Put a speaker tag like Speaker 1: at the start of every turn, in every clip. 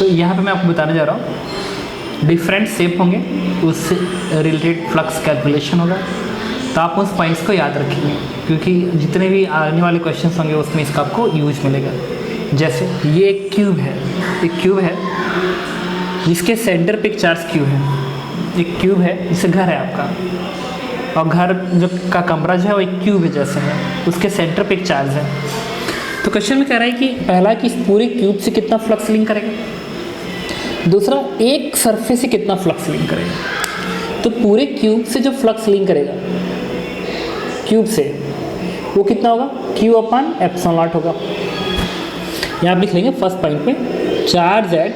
Speaker 1: तो यहाँ पे मैं आपको बताने जा रहा हूँ डिफरेंट शेप होंगे, उससे रिलेटेड फ्लक्स कैलकुलेशन होगा। तो आप उस पॉइंट्स को याद रखेंगे क्योंकि जितने भी आने वाले क्वेश्चंस होंगे उसमें इसका आपको यूज मिलेगा। जैसे ये एक क्यूब है जिसके सेंटर पे एक चार्ज क्यूब है। एक क्यूब है जिससे घर है आपका, और घर जो का कमरा जो है वो एक क्यूब है जैसे है, उसके सेंटर पे एक चार्ज है। तो क्वेश्चन में कह रहा है कि पहला कि इस पूरे क्यूब से कितना फ्लक्स लिंक करेगा, दूसरा एक सरफेस से कितना फ्लक्स लिंक करेगा। तो पूरे क्यूब से जो फ्लक्स लिंक करेगा क्यूब से वो कितना होगा, क्यू अपॉन एप्सिलॉन नॉट होगा। यहाँ आप लिख लेंगे फर्स्ट पॉइंट पे charge at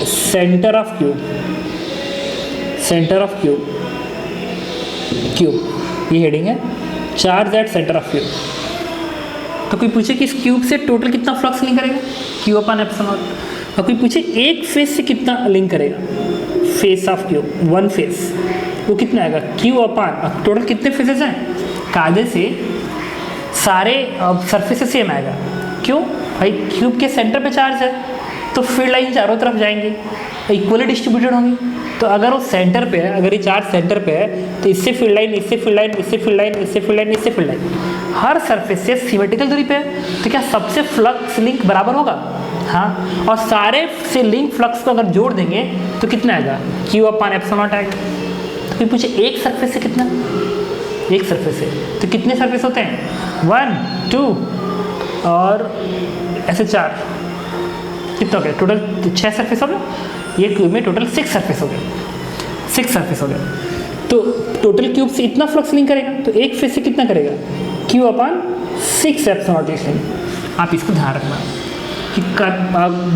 Speaker 1: centre of cube, ये हेडिंग है, charge at centre of cube. तो कोई पूछे कि इस क्यूब से टोटल कितना फ्लक्स लिंक करेगा, क्यू अपॉन एप्सिलॉन नॉट। और कोई पूछे एक फेस से कितना लिंक करेगा, face of cube, one face, वो कितना आएगा, क्यू अपॉन, टोटल कितने फेसेस हैं, कायदे से सारे सरफेसेस सेम आएगा। क्यों भाई, क्यूब के सेंटर पे चार्ज है तो फील्ड लाइन चारों तरफ जाएंगे, इक्वली डिस्ट्रीब्यूटेड होंगी। तो अगर वो सेंटर पे है, अगर ये चार्ज सेंटर पे है तो इससे फील्ड लाइन, इससे फील्ड लाइन, इससे फील्ड लाइन, इससे फील्ड लाइन, इससे फील्ड लाइन, हर सरफेस से सिमेट्रिकल दूरी पे है। तो क्या सबसे फ्लक्स लिंक बराबर होगा, हाँ, और सारे से लिंक फ्लक्स को अगर जोड़ देंगे तो कितना आएगा, क्यू अपॉन एप्सिलॉन नॉट आएगा। तो फिर पूछे एक सरफेस से कितना, एक सरफेस से तो कितने सरफेस होते हैं, 1 2 और ऐसे 4, कितना हो गया टोटल, 6 सरफेस हो गए। ये क्यूब में टोटल 6 सरफेस हो गए, 6 सरफेस हो गए। तो टोटल क्यूब से इतना फ्लक्स लिंक करेगा तो एक फेस से कितना करेगा, क्यू अपॉन 6 एप्सिलॉन नॉट लिखेंगे। आप इसको ध्यान रखना कि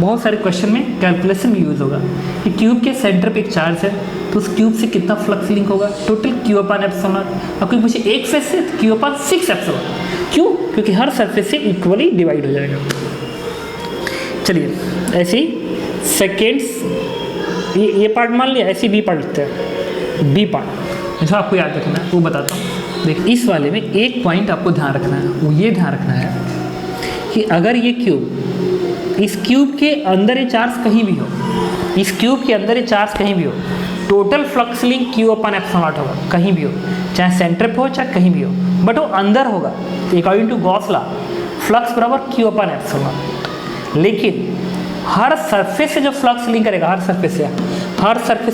Speaker 1: बहुत सारे क्वेश्चन में कैलकुलेशन में यूज़ होगा कि क्यूब के सेंटर पे एक चार्ज है तो उस क्यूब से कितना फ्लक्स लिंक होगा, total Q upon epsilon not. और कोई पूछे एक फेस से, क्यू अपॉन 6 एप्सिलॉन। क्यों, क्योंकि हर सरफेस से इक्वली डिवाइड हो जाएगा। चलिए ऐसे ही सेकेंड्स, ये पार्ट मान लिया, ऐसे बी पार्ट लिखते हैं, बी पार्ट जो आपको याद रखना है वो बताता हूँ। देखिए इस वाले में एक पॉइंट आपको ध्यान रखना है, वो ये ध्यान रखना है कि अगर ये क्यूब, इस क्यूब के अंदर ये चार्ज कहीं भी हो, इस क्यूब के अंदर ये चार्ज कहीं भी हो, total flux link Q upon epsilon not होगा, कहीं भी हो, चाहे सेंटर पे हो चाहे कहीं भी हो, बट वो अंदर होगा। According to Gauss law flux बराबर क्यू अपॉन एप्सिलॉन नॉट। लेकिन हर सरफेस से जो फ्लक्स लिंक करेगा, हर सरफेस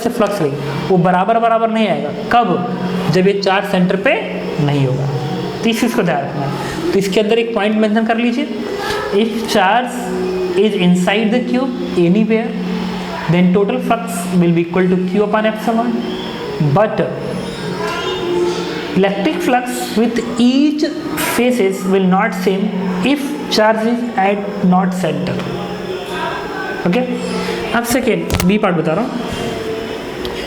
Speaker 1: से फ्लक्स लिंक वो बराबर नहीं आएगा। कब, जब ये चार्ज सेंटर पे नहीं होगा। तो इस चीज़ को ध्यान रखना है। तो इसके अंदर एक पॉइंट मेंशन कर लीजिए, if charge is inside the cube anywhere then total flux will be equal to Q upon epsilon, but electric flux with each faces will not same if charge is at not centre. Okay, अब second B part बता रहा हूँ,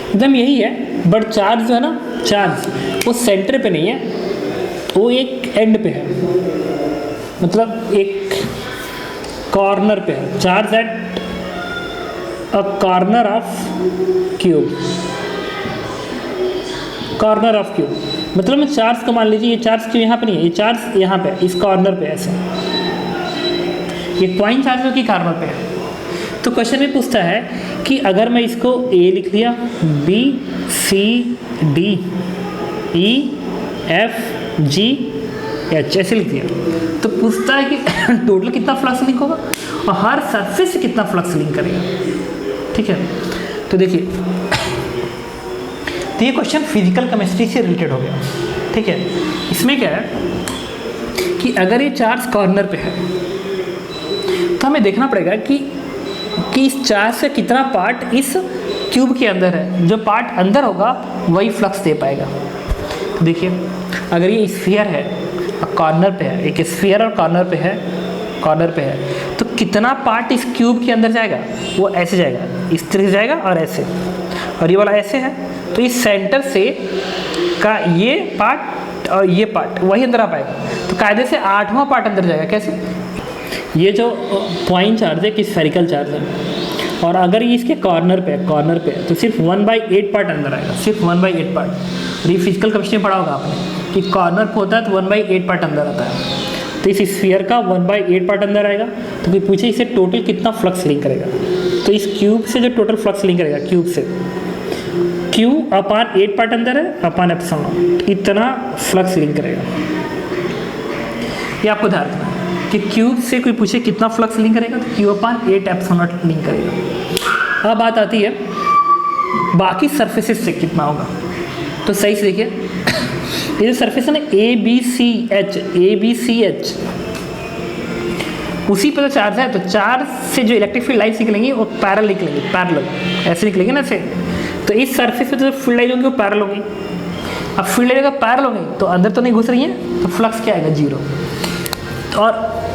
Speaker 1: एकदम यही है, but charge जो है ना, चार्ज वो सेंटर पे नहीं है, वो एक एंड पे है, मतलब एक कॉर्नर पे है। Charge at a corner of cube, corner of cube मतलब मैं चार्ज को मान लीजिए, ये चार्ज क्यों यहाँ पे नहीं है, ये चार्ज यहाँ पे इस कॉर्नर पे ऐसे, ये पॉइंट चार्ज जो कि कॉर्नर पे है। तो क्वेश्चन में पूछता है कि अगर मैं इसको ए लिख दिया, B C D E F G H ऐसे लिख दिया, तो पूछता है कि टोटल कितना फ्लक्स लिंक होगा और हर सरफेस से कितना फ्लक्स लिंक करेगा। ठीक है, तो देखिए, तो ये क्वेश्चन फिजिकल केमिस्ट्री से रिलेटेड हो गया। ठीक है, इसमें क्या है कि अगर ये चार्ज कॉर्नर पे है तो हमें देखना पड़ेगा कि इस चार्ज से कितना पार्ट इस क्यूब के अंदर है। जो पार्ट अंदर होगा वही फ्लक्स दे पाएगा। तो देखिए, अगर ये स्फीयर है और कॉर्नर पे है, एक स्फीयर और कॉर्नर पे है, तो कितना पार्ट इस क्यूब के अंदर जाएगा, वो ऐसे जाएगा, इस तरह से जाएगा और ऐसे, और ये वाला ऐसे है। तो इस सेंटर से का ये पार्ट और ये पार्ट वही अंदर आ पाएगा। तो कायदे से 8वां पार्ट अंदर जाएगा। कैसे, ये जो पॉइंट चार्ज है कि स्फेरिकल चार्ज है, और अगर ये इसके कॉर्नर पे है तो सिर्फ 1/8 पार्ट अंदर आएगा, सिर्फ 1/8 पार्ट। और ये फिजिकल केमिस्ट्री में पढ़ा होगा आपने कि कॉर्नर पे होता है तो 1/8 पार्ट अंदर आता है। तो इस स्फीयर का 1/8 पार्ट अंदर आएगा। तो कोई पूछे इसे टोटल कितना फ्लक्स लिंक करेगा, तो इस क्यूब से जो टोटल फ्लक्स लिंक करेगा, क्यूब से Q अपान 8 पार्ट अंदर है अपान एप्सिलॉन नॉट, इतना फ्लक्स लिंक करेगा। ये आपको ध्यान रखना कि क्यूब से कोई पूछे कितना फ्लक्स लिंक करेगा, तो Q upon 8 epsilon not link करेगा। अब बात आती है बाकी सर्फेसेस से कितना होगा। तो सही से देखिए, ये जो सर्फेस है ना ABCH, उसी पर तो चार्ज है, तो चार्ज से जो इलेक्ट्रिक फील्ड लाइन्स निकलेंगी वो पैरेलल निकलेंगी, पैरेलल ऐसे निकलेंगे ना ऐसे। तो इस सरफेस पे जो फील्ड लाइन होंगी वो पैरेलल होंगी। अब फील्ड लाइन अगर पैरेलल होंगी तो अंदर तो नहीं घुस रही है, तो फ्लक्स क्या आएगा, 0। और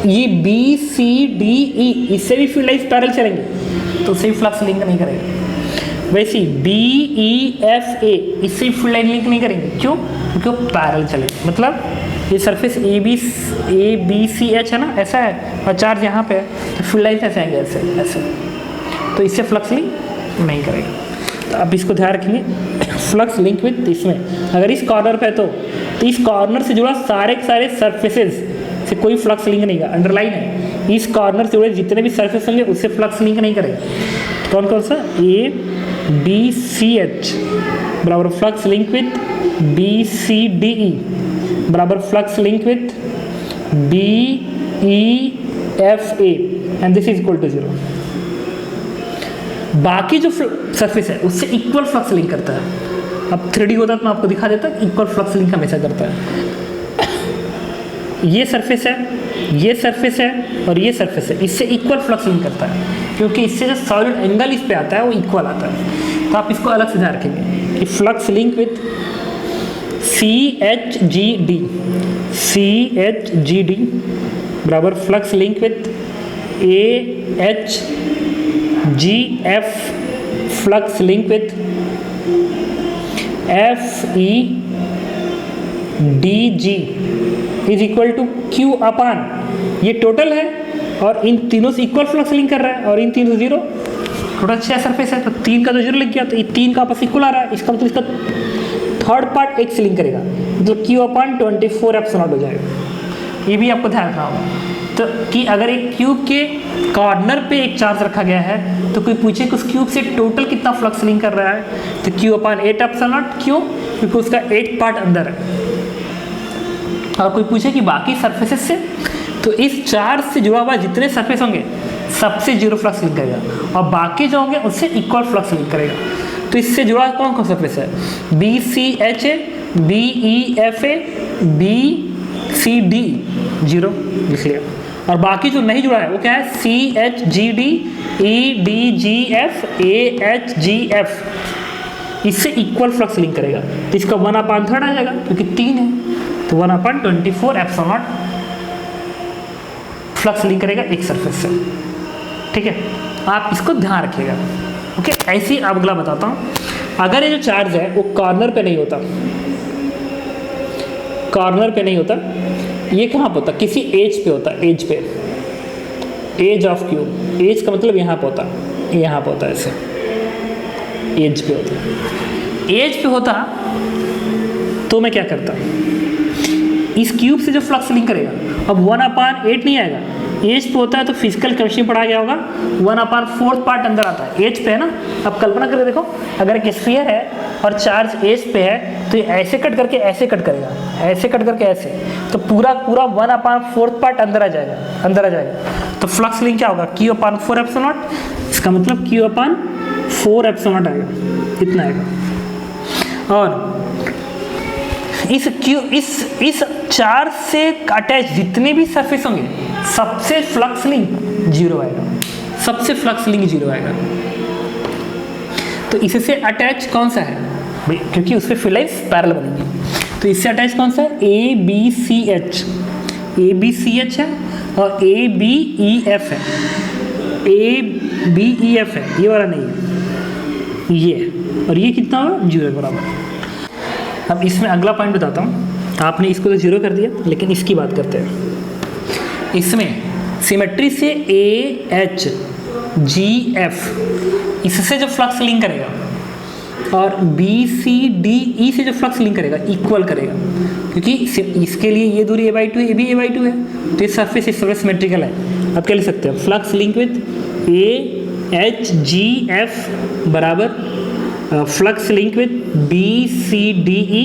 Speaker 1: ये BCDE इससे भी फील्ड लाइन्स पैरेलल चलेंगी, तो उससे भी फ्लक्स लिंक नहीं करेगा। वैसे BEFA इससे भी फील्ड लाइन लिंक नहीं करेंगे, क्यों? क्योंकि वो पैरेलल चलेंगे। मतलब ये सरफेस ABCH है ना, ऐसा है, और चार्ज यहाँ पे है, तो फील्ड लाइन ऐसे आएंगे, ऐसे ऐसे, तो इससे फ्लक्स लिंक नहीं करेगा। तो आप इसको ध्यान रखेंगे, फ्लक्स लिंक विद इसमें, अगर इस कॉर्नर पे तो इस कॉर्नर से जुड़ा सारे के सारे सरफेसेस से कोई फ्लक्स लिंक नहीं करेगा। अंडरलाइन है, इस कॉर्नर से जुड़े जितने भी सरफेस होंगे उससे फ्लक्स लिंक नहीं करेगा। कौन कौन सा? ABCH बराबर फ्लक्स लिंक विद BCDE बराबर flux link with BEFA and this is equal to 0। बाकी जो सरफेस है उससे इक्वल फ्लक्स लिंक करता है। अब 3D होता तो मैं आपको दिखा देता, इक्वल फ्लक्स लिंक हमेशा करता है। ये सरफेस है, ये सरफेस है और ये सरफेस है, इससे इक्वल फ्लक्स लिंक करता है, क्योंकि इससे जो सॉलिड एंगल इस पे आता है वो इक्वल आता है। तो आप इसको अलग से ध्यान रखेंगे कि फ्लक्स लिंक विथ CHGD बराबर flux link with AHGF flux link with FEDG is equal to Q upon, ये टोटल है और इन तीनों से इक्वल फ्लक्स लिंक कर रहा है, और इन तीन से 0। टोटल 6 सरफेस है, तो 3 का तो 0 लिख गया, तो ये 3 का आपस इक्वल आ रहा है, इसका मतलब इसका थर्ड पार्ट एक से लिंक करेगा, मतलब Q अपान 24 एप्सिलॉन हो जाएगा। ये भी आपको ध्यान रखना होगा। तो कि अगर एक क्यूब के कॉर्नर पे एक चार्ज रखा गया है, तो कोई पूछे कि उस क्यूब से टोटल कितना फ्लक्स लिंक कर रहा है, तो Q अपान 8 एप्सिलॉन नॉट, क्यों? क्योंकि उसका 8 पार्ट अंदर है। और कोई पूछे कि बाकी सरफेसेस से, तो इस चार्ज से जुड़ा हुआ जितने सरफेस होंगे सबसे 0 फ्लक्स लिंक करेगा, और बाकी जो होंगे उससे इक्वल फ्लक्स लिंक करेगा। तो इससे जुड़ा कौन कौन सरफेस है? BCHA, BEFA, BCD 0 लिख लिया। और बाकी जो नहीं जुड़ा है वो क्या है? CHGD, EDGF, AHGF, इससे इक्वल फ्लक्स लिंक करेगा। तो इसका 1/3 आ जाएगा, क्योंकि 3 है, तो 1/24 एप्सिलॉन नॉट फ्लक्स लिंक करेगा एक सरफेस से। ठीक है, आप इसको ध्यान रखिएगा। ओके, ऐसे ही अब अगला बताता हूँ। अगर ये जो चार्ज है वो कॉर्नर पे नहीं होता, कॉर्नर पे नहीं होता, ये कहाँ पे होता? किसी एज पे होता, एज पे, एज ऑफ क्यूब। एज का मतलब यहाँ पे होता, यहाँ पे होता, ऐसे एज पे होता। एज पे होता तो मैं क्या करता, इस क्यूब से जो फ्लक्स लिंक करेगा, अब 1/8 नहीं आएगा, एज पे होता है तो फिजिकल केमिस्ट्री पढ़ा गया होगा, 1/4 पार्ट अंदर आता है, एज पे है ना। अब कल्पना करके देखो, अगर एक स्फीयर है और चार्ज एज पे है, तो ये ऐसे कट करके ऐसे कट करेगा, ऐसे कट करके ऐसे, तो पूरा 1/4 पार्ट अंदर आ जाएगा, अंदर आ जाएगा। तो फ्लक्स लिंक क्या होगा? Q/4 epsilon not. इसका मतलब Q/4 एप्सिलॉन नॉट आएगा, इतना आएगा। और इस चार्ज से अटैच जितने भी सरफेस होंगे सबसे फ्लक्स लिंक 0 आएगा, सबसे फ्लक्स लिंक 0 आएगा। तो इससे अटैच कौन सा है भाई? क्योंकि उससे फील्ड लाइन्स पैरेलल बनेंगी, तो इससे अटैच कौन सा है? ABCH, ABCH है और ABEF है, ABEF है, ये वाला नहीं है, ये, और ये कितना होगा? 0 बराबर। अब इसमें अगला पॉइंट बताता हूँ। आपने इसको तो 0 कर दिया, लेकिन इसकी बात करते हैं। इसमें सिमेट्री से AHGF, इससे जो फ्लक्स लिंक करेगा और बी सी डी ई से जो फ्लक्स लिंक करेगा इक्वल करेगा, क्योंकि इसके लिए ये दूरी a/2 है, ये भी a/2 है, तो ये सरफेस इस तरह सिमेट्रिकल है। अब क्या लिख सकते हैं, फ्लक्स लिंक विथ AHGF बराबर फ्लक्स लिंक विथ BCDE,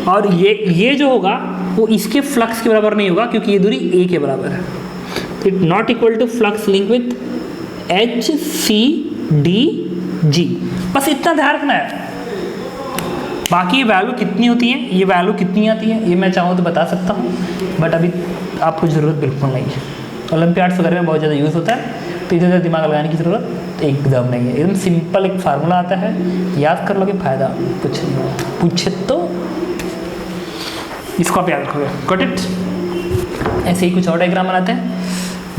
Speaker 1: और ये जो होगा वो इसके फ्लक्स के बराबर नहीं होगा क्योंकि ये दूरी a के बराबर है। It not equal to flux link with HCDG। बस इतना ध्यान रखना है। बाकी ये वैल्यू कितनी होती है, ये वैल्यू कितनी आती है, ये मैं चाहूँ तो बता सकता हूँ, बट अभी आपको ज़रूरत बिल्कुल नहीं है। ओलंपियाड्स वगैरह में बहुत ज़्यादा यूज़ होता है, तो इधर दिमाग लगाने की ज़रूरत एकदम नहीं है। एकदम सिंपल एक फार्मूला आता है, याद कर लोगे, फ़ायदा कुछ नहीं होगा। पूछे तो इसको आप याद रखोगे। Got it. ऐसे ही कुछ और डायग्राम बनाते हैं।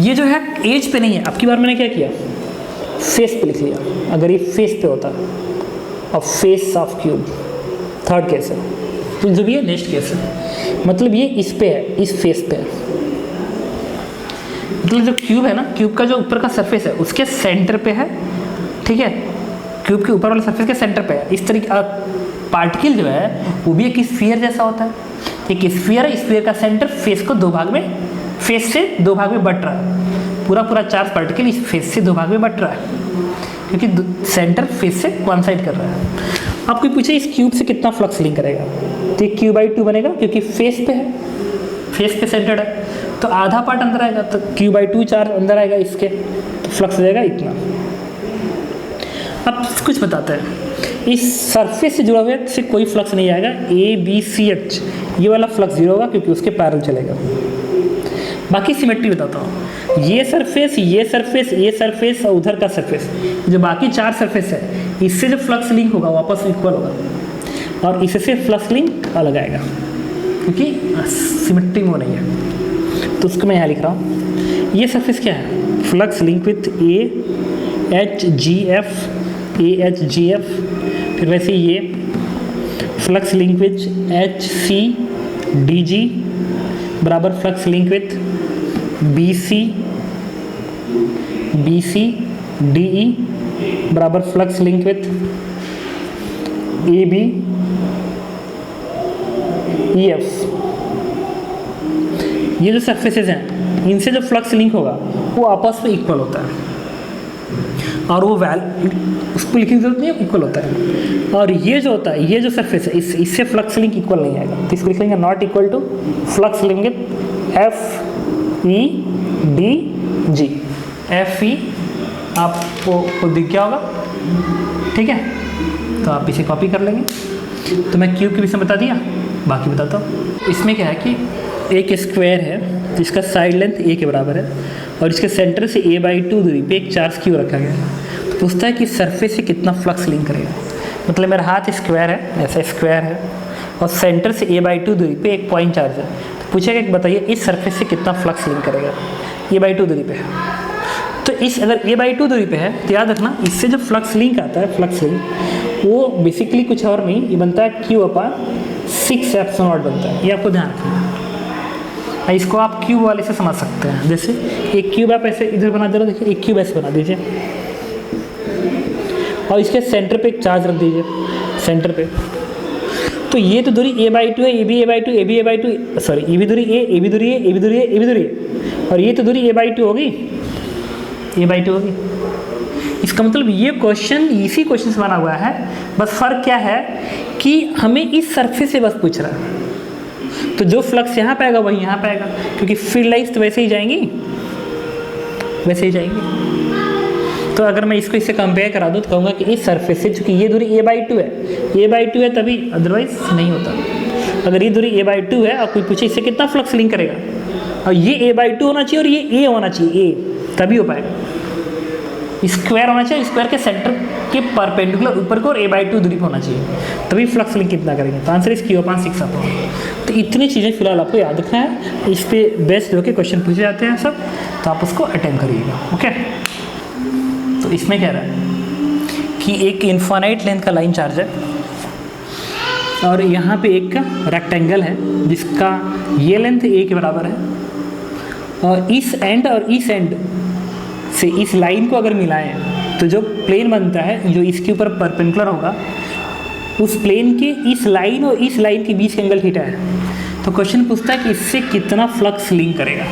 Speaker 1: ये जो है एज पे नहीं है, अब की बार मैंने क्या किया, फेस पे लिख लिया। अगर ये फेस पे होता और face of cube, third case है, तो जो भी है नेक्स्ट केस है, मतलब ये इस पे है, इस फेस पे है। मतलब जो क्यूब है ना, क्यूब का जो ऊपर का सरफेस है उसके सेंटर पे है, ठीक है, क्यूब के ऊपर वाले सरफेस के सेंटर पे है। इस तरीके पार्टिकल जो है वो भी एक स्फीयर जैसा होता है। एक स्फीयर है, स्फीयर का सेंटर फेस को दो भाग में, फेस से दो भाग में बट रहा है। पूरा चार्ज पार्टिकल इस फेस से दो भाग में बट रहा है, क्योंकि सेंटर फेस से कोइंसाइड कर रहा है। आप कोई पूछे इस क्यूब से कितना फ्लक्स लिंक करेगा, तो ये Q/2 बनेगा, क्योंकि फेस पे है, फेस पे सेंटर्ड है, तो आधा पार्ट अंदर आएगा, तो Q/2 चार्ज अंदर आएगा इसके, तो फ्लक्स देगा इतना। अब कुछ बताते हैं, इस सरफेस से जुड़ा हुआ से कोई फ्लक्स नहीं आएगा, ABCH ये वाला फ्लक्स जीरो होगा क्योंकि उसके पैरेलल चलेगा। बाकी सिमेट्री बताता हूँ, ये सरफेस, ये सरफेस, ये सरफेस और उधर का सरफेस, जो बाकी चार सरफेस है, इससे जो फ्लक्स लिंक होगा वो आपस में इक्वल होगा, और इससे फ्लक्स लिंक अलग आएगा क्योंकि सिमेट्री में नहीं है। तो उसको मैं यहाँ लिख रहा हूँ, ये सरफेस क्या है, फ्लक्स लिंक विथ AHGF, फिर वैसे ये फ्लक्स लिंक विथ HCDG बराबर फ्लक्स लिंक विथ BCDE बराबर फ्लक्स लिंक विथ ABEF। ये जो सरफेसेस हैं इनसे जो फ्लक्स लिंक होगा वो आपस में इक्वल होता है, और वो उसको लिखने की जरूरत नहीं है, इक्वल होता है। और ये जो होता है, ये जो सरफेस है, इससे फ्लक्स लिंक इक्वल नहीं आएगा, तो इसको लिख लेंगे not equal to flux link with FEDG। FE आपको दिख गया होगा, ठीक है, तो आप इसे कॉपी कर लेंगे। तो मैं क्यूब के विषय बता दिया, बाकी बताता हूँ। इसमें क्या है कि एक स्क्वायर है जिसका साइड लेंथ a के बराबर है, और इसके सेंटर से A/2 दूरी पे एक चार्ज क्यू रखा गया है। तो पूछता है कि सरफेस से कितना फ्लक्स लिंक करेगा। मतलब मेरा हाथ स्क्वायर है, ऐसा स्क्वायर है, और सेंटर से A/2 दूरी पे एक पॉइंट चार्ज है। तो पूछेगा कि बताइए इस सरफेस से कितना फ्लक्स लिंक करेगा, A/2 दूरी पे है। तो इस अगर A/2 दूरी पे है तो याद रखना इससे जो फ्लक्स लिंक आता है, फ्लक्स लिंक वो बेसिकली कुछ और नहीं, ये बनता है Q/6ε0 बनता है। ये आपको ध्यान रखना। इसको आप क्यूब वाले से समझ सकते हैं, जैसे एक क्यूब आप ऐसे इधर बना दे रहे हो, देखिए एक क्यूब ऐसे बना दीजिए, और इसके सेंटर पे एक चार्ज रख दीजिए, सेंटर पे। तो ये तो दूरी A/2 है, ये भी A/2, ये भी A/2, सॉरी ये भी दूरी A, ये भी दूरी A, ये भी दूरी A, ये भी दूरी A, और ये तो दूरी A/2 होगी, A/2 होगी। इसका मतलब ये क्वेश्चन इसी क्वेश्चन से बना हुआ है, बस फर्क क्या है कि हमें इस सरफेस से बस पूछ रहा है। तो जो फ्लक्स यहाँ पे आएगा वही यहाँ पे आएगा, क्योंकि फील्ड लाइन्स तो वैसे ही जाएंगी, वैसे ही जाएंगी। तो अगर मैं इसको इससे कंपेयर करा दूँ तो कहूँगा कि इस सरफेस से, चूँकि ये दूरी A/2 है तभी, अदरवाइज नहीं होता। अगर ये दूरी A/2 है और कोई पूछे इससे कितना फ्लक्स लिंक करेगा, और ये A/2 होना चाहिए और ये A होना चाहिए, A तभी हो पाएगा। स्क्वायर होना चाहिए, स्क्वायर के सेंटर के परपेंडिकुलर ऊपर को और A/2 दूरी पर होना चाहिए, तभी फ्लक्स लिंक कितना करेंगे। तो आंसर इस Q/6 आता है। तो इतनी चीज़ें फिलहाल आपको याद रखना है, इस पर बेस्ड होकर क्वेश्चन पूछे जाते हैं सब, तो आप उसको अटेम्प्ट करिएगा। ओके, तो इसमें क्या रहा है कि एक इन्फानाइट लेंथ का लाइन चार्ज है, और यहाँ पे एक रेक्टेंगल है जिसका ये लेंथ A के बराबर है, और इस एंड और इस एंड से इस लाइन को अगर मिलाएं तो जो प्लेन बनता है जो इसके ऊपर परपेंडिकुलर होगा, उस प्लेन के इस लाइन और इस लाइन के बीच का एंगल थीटा है। तो क्वेश्चन पूछता है कि इससे कितना फ्लक्स लिंक करेगा।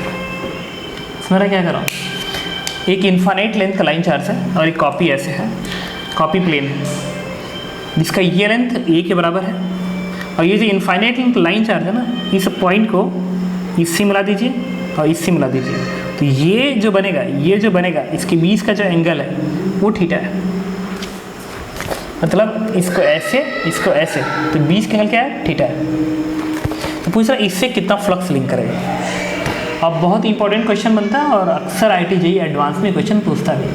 Speaker 1: समझ रहा क्या कर रहा हूँ? एक इन्फाइनाइट लेंथ का लाइन चार्ज है और एक कॉपी ऐसे है, कॉपी प्लेन है जिसका ये लेंथ a के बराबर है, और ये जो इन्फाइनाइट लेंथ लाइन चार्ज है ना, इस पॉइंट को इससे मिला दीजिए और इससे मिला दीजिए, तो ये जो बनेगा इसके बीच का जो एंगल है वो थीटा है। मतलब इसको ऐसे तो बीच का एंगल क्या है? थीटा है। तो पूछ रहा इससे कितना फ्लक्स लिंक करेगा। अब बहुत इंपॉर्टेंट क्वेश्चन बनता है और अक्सर IIT JEE एडवांस में क्वेश्चन पूछता भी।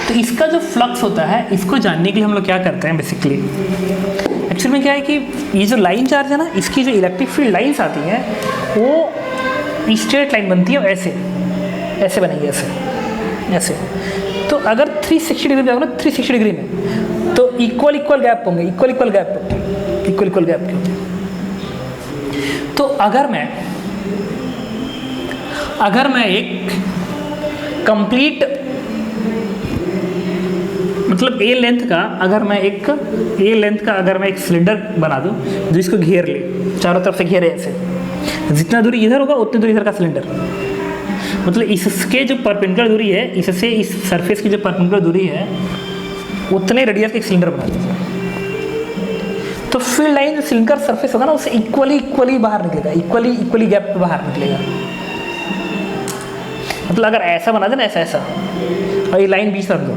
Speaker 1: तो इसका जो फ्लक्स होता है इसको जानने के लिए हम लोग क्या करते हैं बेसिकली, एक्चुअली में क्या है कि ये जो लाइन चार्ज है ना, इसकी जो इलेक्ट्रिक फील्ड लाइंस आती हैं वो स्ट्रेट लाइन बनती है, ऐसे बनेगी, ऐसे। तो अगर 360 डिग्री जाओगे ना, 360 डिग्री में, तो इक्वल गैप होंगे, इक्वल गैप के होंगे। तो अगर मैं एक कंप्लीट मतलब ए लेंथ का अगर मैं एक सिलेंडर बना दूं जो इसको घेर ले, चारों तरफ से घेरे ऐसे, जितना दूरी इधर होगा उतनी दूरी इधर का सिलेंडर, मतलब इसके जो परपेंडिकुलर दूरी है, इससे इस सरफेस की जो परपेंडिकुलर दूरी है उतने रेडियस का एक सिलेंडर बना दीजिए। तो फील्ड लाइन जो सिलेंडर सरफेस होगा ना, उससे इक्वली बाहर निकलेगा, इक्वली गैप पे बाहर निकलेगा। मतलब अगर ऐसा बना दे ना, ऐसा और ये लाइन बीच रख दो,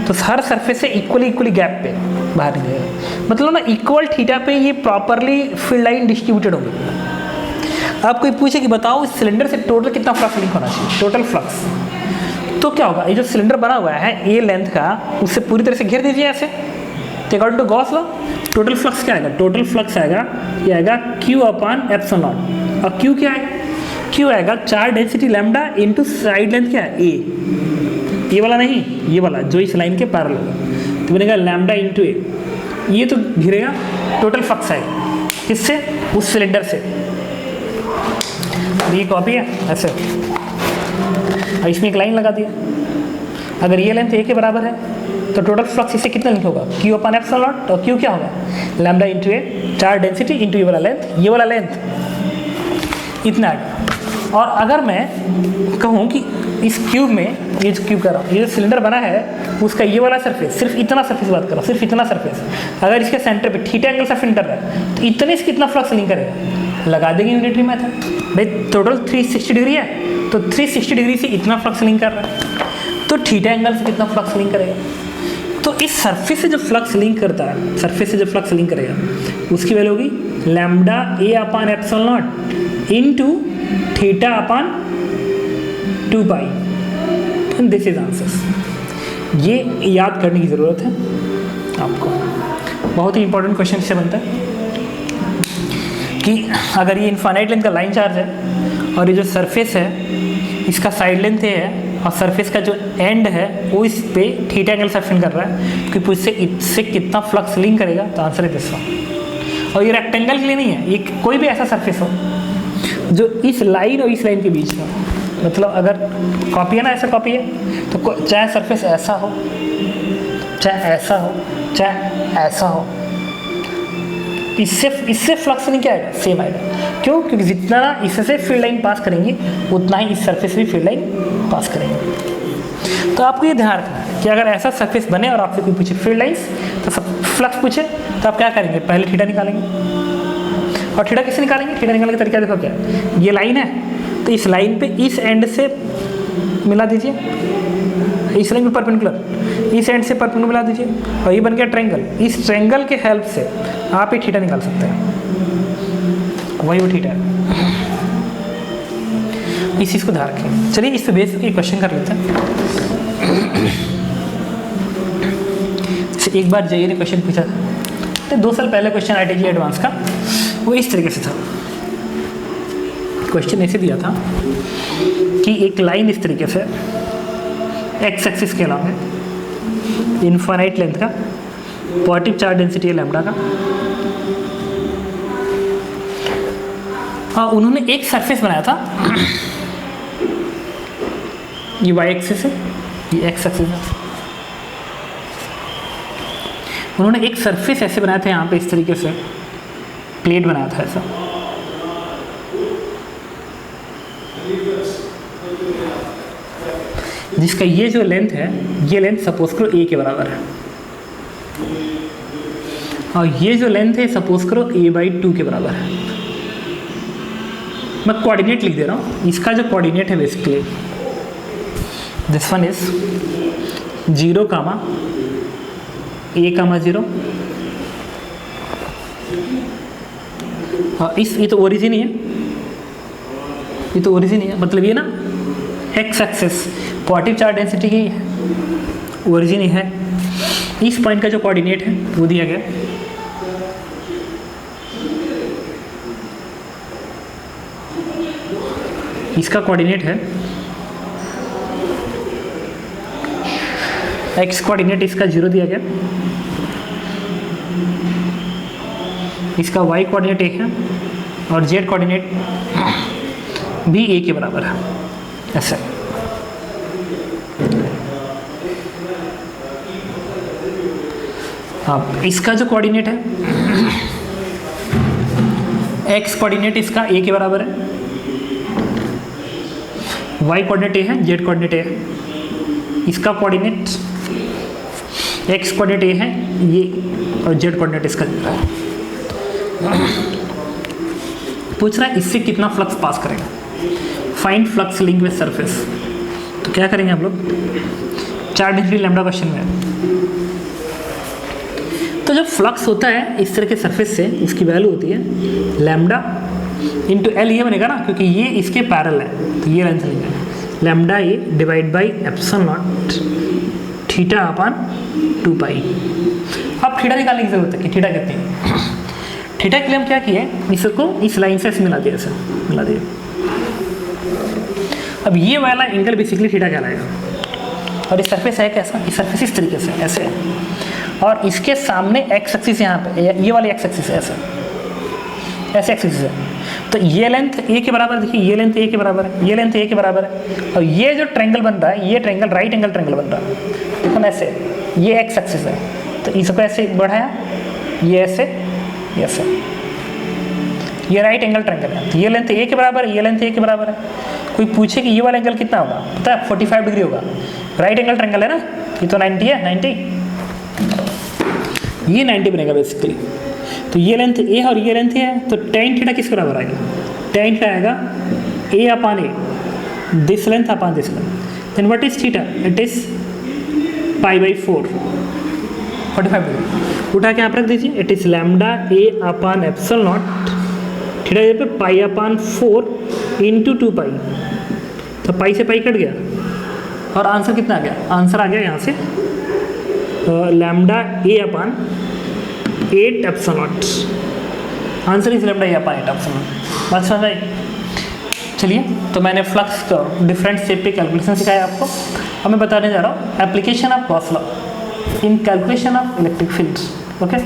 Speaker 1: तो हर सरफेस से इक्वली गैप पे बाहर निकलेगा। मतलब ना इक्वल थीटा पे ये प्रॉपरली फील्ड लाइन डिस्ट्रीब्यूटेड होगी। आप कोई पूछे कि बताओ इस सिलेंडर से टोटल कितना फ्लक्स लिंक होना चाहिए, टोटल फ्लक्स, तो क्या होगा? ये जो सिलेंडर बना हुआ है ए लेंथ का, उससे पूरी तरह से घेर दीजिए ऐसे। तो according to Gauss law total flux क्या आएगा? टोटल फ्लक्स आएगा, ये आएगा Q/ε0। और Q क्या आएगा? Q आएगा charge density lambda into side length क्या है? A। ये वाला नहीं, ये वाला जो इस लाइन के पैरेलल होगा, तो बनेगा लैम्डा इंटू ए। ये तो घिरेगा, टोटल फ्लक्स आएगा किससे? उस सिलेंडर से। ये कॉपी है ऐसे, और इसमें एक लाइन लगा दिया। अगर ये लेंथ ए के बराबर है तो टोटल फ्लक्स इससे कितना लिंक होगा? Q/ε0। और Q क्या होगा? लैम्डा इंटू ए, चार्ज डेंसिटी इंटू ये वाला लेंथ, इतना आएगा। और अगर मैं कहूँ कि इस क्यूब में, ये जो क्यूब कर रहा हूँ, ये जो सिलेंडर बना है उसका ये वाला सरफेस, सिर्फ इतना सरफेस बात कर रहा हूँ, सिर्फ इतना सरफेस, अगर इसके सेंटर पे थीटा एंगल से सेंटर है तो इतने से कितना फ्लक्स लिंक करेगा? लगा देंगे यूनिटरी मेथड। भाई टोटल 360 डिग्री है, तो 360 डिग्री से इतना फ्लक्स लिंक कर रहा है, तो थीटा एंगल से कितना फ्लक्स लिंक करेगा? तो इस सरफेस से जो फ्लक्स लिंक करता है, सरफेस से जो फ्लक्स लिंक करेगा उसकी वैल्यू होगी lambda A/ε0 into θ/2π। This is answers. ये याद करने की ज़रूरत है आपको, बहुत ही इंपॉर्टेंट क्वेश्चन से बनता है कि अगर ये इनफाइनाइट लेंथ का लाइन चार्ज है और ये जो सरफेस है इसका साइड लेंथ ये है और सरफेस का जो एंड है वो इस पे थीटा एंगल से एक्शन कर रहा है, क्योंकि इससे कितना फ्लक्स लिंक करेगा, तो आंसर है दिस वन। और ये रेक्टेंगल के लिए नहीं है, ये कोई भी ऐसा सरफेस हो जो इस लाइन और इस लाइन के बीच में, मतलब अगर कॉपी है ना, ऐसा कॉपी है, तो चाहे सरफेस ऐसा हो, चाहे ऐसा हो, चाहे ऐसा हो, इससे फ्लक्स नहीं क्या आएगा? सेम आएगा। क्यों? क्योंकि जितना इससे फील्ड लाइन पास करेंगे उतना ही इस सरफेस भी फील्ड लाइन पास करेंगे। तो आपको ये ध्यान रखना है कि अगर ऐसा सरफेस बने और आपसे कोई पूछे फील्ड लाइंस, तो फ्लक्स पूछे तो आप क्या करेंगे? पहले थीटा निकालेंगे। और थीटा कैसे निकालेंगे? थीटा निकालने का तरीका देखो क्या है। ये लाइन है तो इस लाइन पे इस एंड से मिला दीजिए, इस लाइन पे परपेंडिकुलर, इस एंड से परपेंडिकुलर मिला दीजिए, और ये बन गया ट्रायंगल। इस ट्रायंगल के हेल्प से आप ये थीटा निकाल सकते हैं, वही वो थीटा है। इस चीज़ को ध्यान रखें। चलिए इस पे बेस एक क्वेश्चन कर लेते हैं। एक बार JEE ने क्वेश्चन पूछा था, तो 2 साल पहले क्वेश्चन IIT JEE एडवांस का, वो इस तरीके से था। क्वेश्चन ऐसे दिया था कि एक लाइन इस तरीके से एक्स एक्सिस के अलॉन्ग है, इनफाइनाइट लेंथ का, पॉजिटिव चार्ज डेंसिटी है लैम्डा का, और उन्होंने एक सरफेस बनाया था, ये वाई एक्सिस है, ये एक्स एक्सिस है। उन्होंने एक सरफेस ऐसे बनाया था यहाँ पे, इस तरीके से प्लेट बनाया था ऐसा, जिसका ये जो लेंथ है, ये लेंथ सपोज करो a के बराबर है, और ये जो लेंथ है सपोज करो a/2 के बराबर है। मैं कोऑर्डिनेट लिख दे रहा हूँ। इसका जो कोऑर्डिनेट है basically this one is 0, a, 0, और ये तो ओरिजिन ही है, ये तो ओरिजिन ही है, मतलब ये ना x axis positive charge density की ओरिजिन ही है। इस पॉइंट का जो कोऑर्डिनेट है वो दिया गया, इसका कोऑर्डिनेट है एक्स कोऑर्डिनेट, इसका 0 दिया गया, इसका y कोऑर्डिनेट 1 है, और z कोऑर्डिनेट भी a के बराबर है ऐसे। अब इसका जो कोऑर्डिनेट है x कोऑर्डिनेट इसका a के बराबर है, y कोऑर्डिनेट a है, z कोऑर्डिनेट a है, इसका कोऑर्डिनेट x कोऑर्डिनेट a है ये, और z कोऑर्डिनेट इसका 0 है। पूछ रहा है इससे कितना फ्लक्स पास करेगा, find flux link with surface. तो क्या करेंगे हम लोग, चार्ज डेंसिटी लैम्डा क्वेश्चन में। तो जब फ्लक्स होता है इस तरह के सरफेस से, इसकी वैल्यू होती है लैम्डा इंटू एल, ये बनेगा ना क्योंकि ये इसके पैरेलल है, तो ये लेंथ लेंगे lambda A divide by epsilon not theta upon 2 पाई। अब थीटा निकालने की जरूरत है कि थीटा कितनी है। थीटा के लिए हम क्या किए, इसको इस लाइन से मिला दिया, ऐसे मिला दिया। अब ये वाला एंगल बेसिकली थीटा कहलाएगा, और इस सरफेस है कैसा, इस सरफेस इस तरीके से ऐसे है, और इसके सामने एक्स एक्सिस यहाँ पे, ये वाली एक्स एक्सिस है ऐसे, ऐसे एक्सिस है। तो ये लेंथ a के बराबर, देखिए ये लेंथ a के बराबर है, ये लेंथ a के बराबर है, और ये जो ट्रायंगल बन रहा है, ये ट्रायंगल राइट एंगल ट्रायंगल बन रहा है, देखो ना ऐसे, ये एक्स एक्सिस है, तो इसको ऐसे बढ़ाया, ये ऐसे, ये ऐसे, ये राइट एंगल ट्रायंगल है, तो ये लेंथ a के बराबर है, ये लेंथ a के बराबर है। कोई पूछे कि ये वाला एंगल कितना होगा, पता है 45 डिग्री होगा, राइट एंगल ट्रायंगल है ना, ये तो 90 है, 90, ये 90 बनेगा बेसिकली। तो ये लेंथ a और ये लेंथ a है, तो tan थीटा किस बराबर आएगा, tan थीटा आएगा a upon a, this length upon this length, then what is theta, it is π/4, 45 degree. उठा के आप रख दीजिए, it is lambda a upon epsilon not theta पे π/4 इंटू 2 पाई, तो पाई से पाई कट गया, और आंसर कितना आ गया, आंसर आ गया यहाँ से lambda a upon 8 epsilon not. Answer is lambda a upon 8 epsilon not. बात समझ आई। चलिए, तो मैंने फ्लक्स का डिफरेंट स्टेप पे कैलकुलेशन सिखाया आपको। अब मैं बताने जा रहा हूँ application of Gauss law in calculation of electric fields. Okay.